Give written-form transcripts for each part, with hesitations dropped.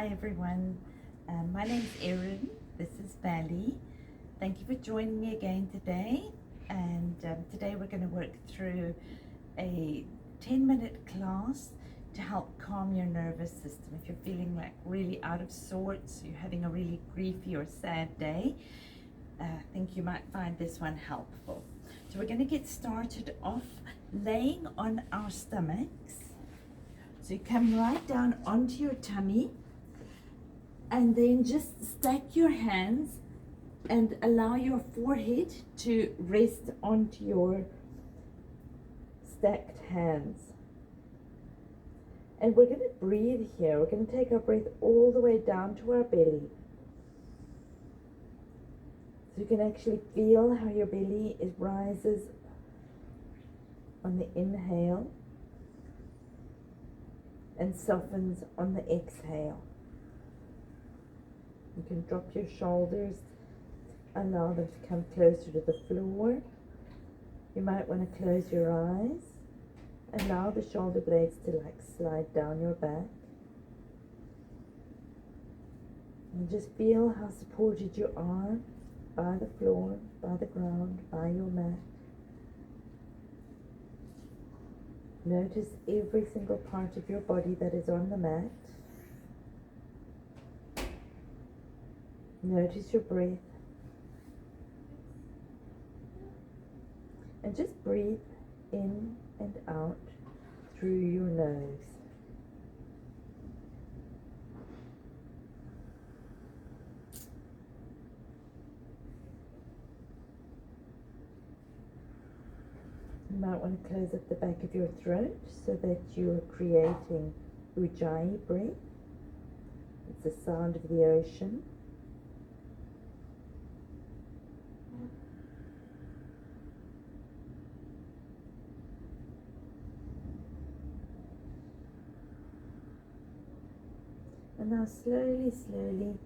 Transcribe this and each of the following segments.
Hi everyone, my name's Erin, this is Valley. Thank you for joining me again today, and today we're going to work through a 10-minute class to help calm your nervous system. If you're feeling like really out of sorts, you're having a really griefy or sad day, I think you might find this one helpful. So we're going to get started off laying on our stomachs. So you come right down onto your tummy, and then just stack your hands and allow your forehead to rest onto your stacked hands. And we're going to breathe here. We're going to take our breath all the way down to our belly. So you can actually feel how your belly rises on the inhale and softens on the exhale. You can drop your shoulders, allow them to come closer to the floor. You might want to close your eyes. Allow the shoulder blades to slide down your back. And just feel how supported you are by the floor, by the ground, by your mat. Notice every single part of your body that is on the mat. Notice your breath. And just breathe in and out through your nose. You might want to close up the back of your throat so that you're creating ujjayi breath. It's the sound of the ocean. And now slowly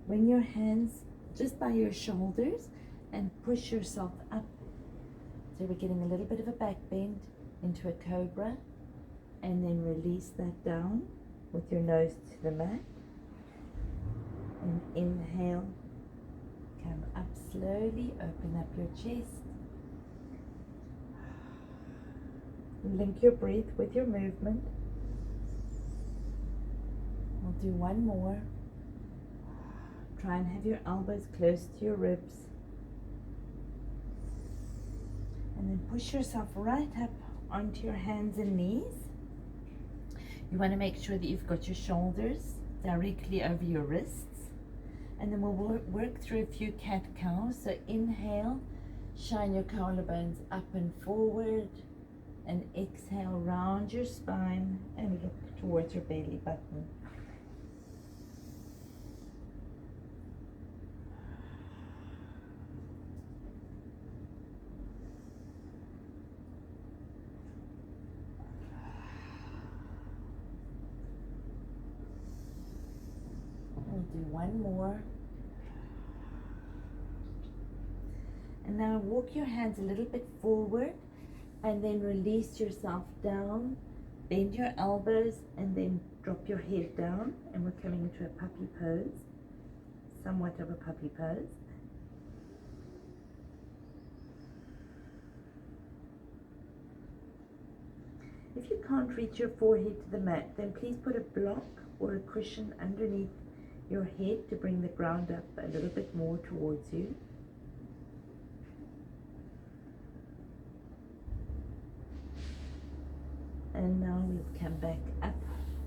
bring your hands just by your shoulders and push yourself up. So we're getting a little bit of a back bend into a cobra, and then release that down with your nose to the mat. And inhale, come up slowly, open up your chest. Link your breath with your movement. We'll do one more. Try and have your elbows close to your ribs. And then push yourself right up onto your hands and knees. You want to make sure that you've got your shoulders directly over your wrists. And then we'll work through a few cat-cows. So inhale, shine your collarbones up and forward. And exhale, round your spine and look towards your belly button. We'll do one more. And now walk your hands a little bit forward and then release yourself down. Bend your elbows and then drop your head down. And we're coming into a puppy pose, somewhat of a puppy pose. If you can't reach your forehead to the mat, then please put a block or a cushion underneath your head to bring the ground up a little bit more towards you. And now we'll come back up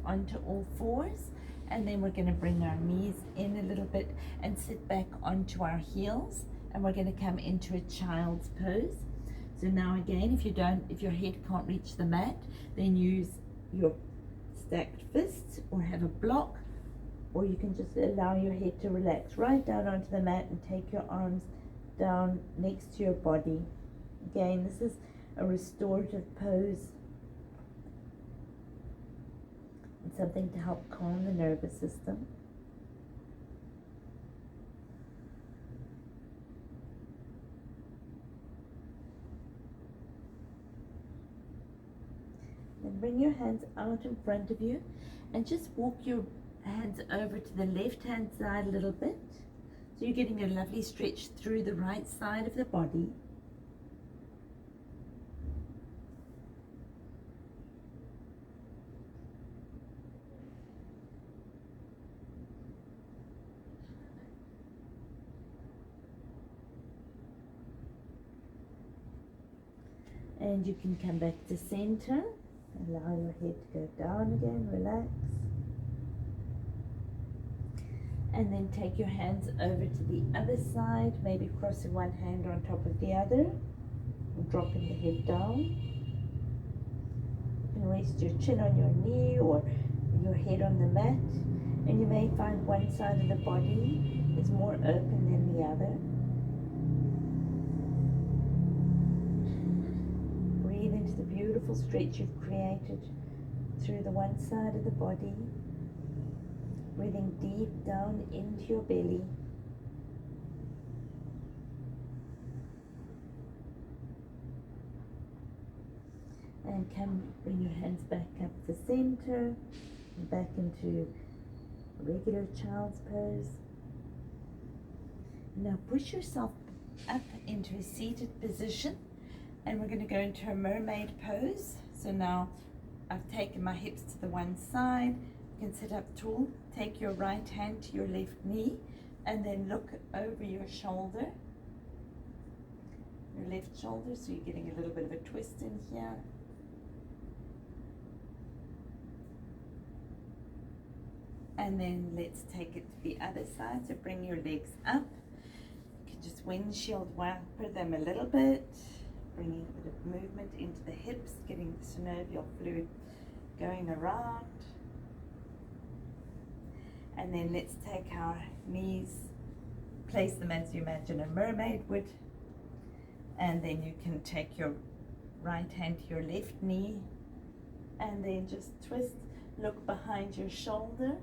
onto all fours, and then we're going to bring our knees in a little bit and sit back onto our heels, and we're going to come into a child's pose. So now again, if your head can't reach the mat, then use your stacked fists or have a block, or you can just allow your head to relax right down onto the mat and take your arms down next to your body. Again, this is a restorative pose. It's something to help calm the nervous system. Then bring your hands out in front of you and just walk your Hands over to the left hand side a little bit. So you're getting a lovely stretch through the right side of the body. And you can come back to center. Allow your head to go down again, relax. And then take your hands over to the other side, maybe crossing one hand on top of the other, and dropping the head down. You can rest your chin on your knee or your head on the mat, and you may find one side of the body is more open than the other. Breathe into the beautiful stretch you've created through the one side of the body. Breathing deep down into your belly. And bring your hands back up to center, back into regular child's pose. Now push yourself up into a seated position, and we're going to go into a mermaid pose. So now I've taken my hips to the one side. You can sit up tall, take your right hand to your left knee, and then look over your shoulder, your left shoulder, so you're getting a little bit of a twist in here. And then let's take it to the other side, so bring your legs up. You can just windshield wiper them a little bit, bringing a bit of movement into the hips, getting the synovial fluid going around. And then let's take our knees, place them as you imagine a mermaid would. And then you can take your right hand to your left knee and then just twist, look behind your shoulder.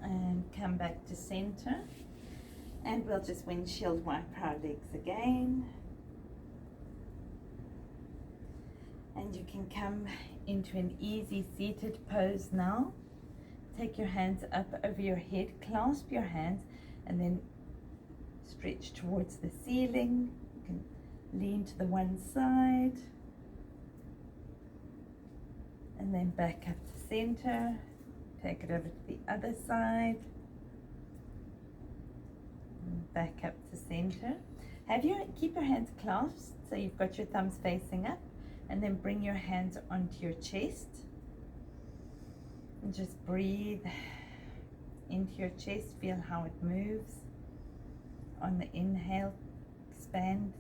And come back to center, and we'll just windshield wipe our legs again. And you can come into an easy seated pose now. Take your hands up over your head, clasp your hands, and then stretch towards the ceiling. You can lean to the one side, and then back up to center. Take it over to the other side, and back up to center. Keep your hands clasped so you've got your thumbs facing up, and then bring your hands onto your chest and just breathe into your chest. Feel how it moves. On the inhale, expand.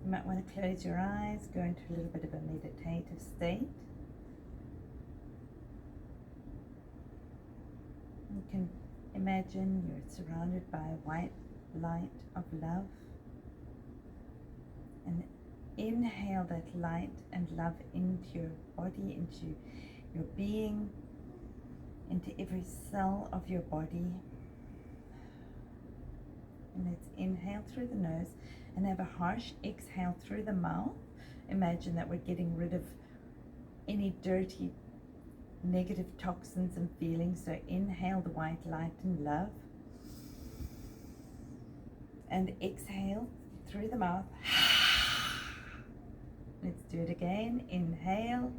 You might want to close your eyes, go into a little bit of a meditative state. You can imagine you're surrounded by a white light of love, and inhale that light and love into your body, into your being, into every cell of your body. And let's inhale through the nose and have a harsh exhale through the mouth. Imagine that we're getting rid of any dirty, negative toxins and feelings. So inhale the white light and love, and exhale through the mouth. Let's do it again. Inhale.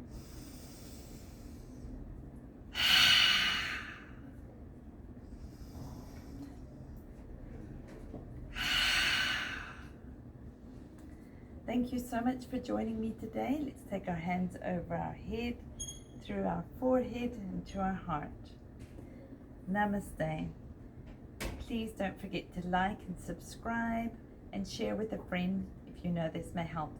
Thank you so much for joining me today. Let's take our hands over our head, through our forehead and to our heart. Namaste. Please don't forget to like and subscribe and share with a friend if you know this may help them.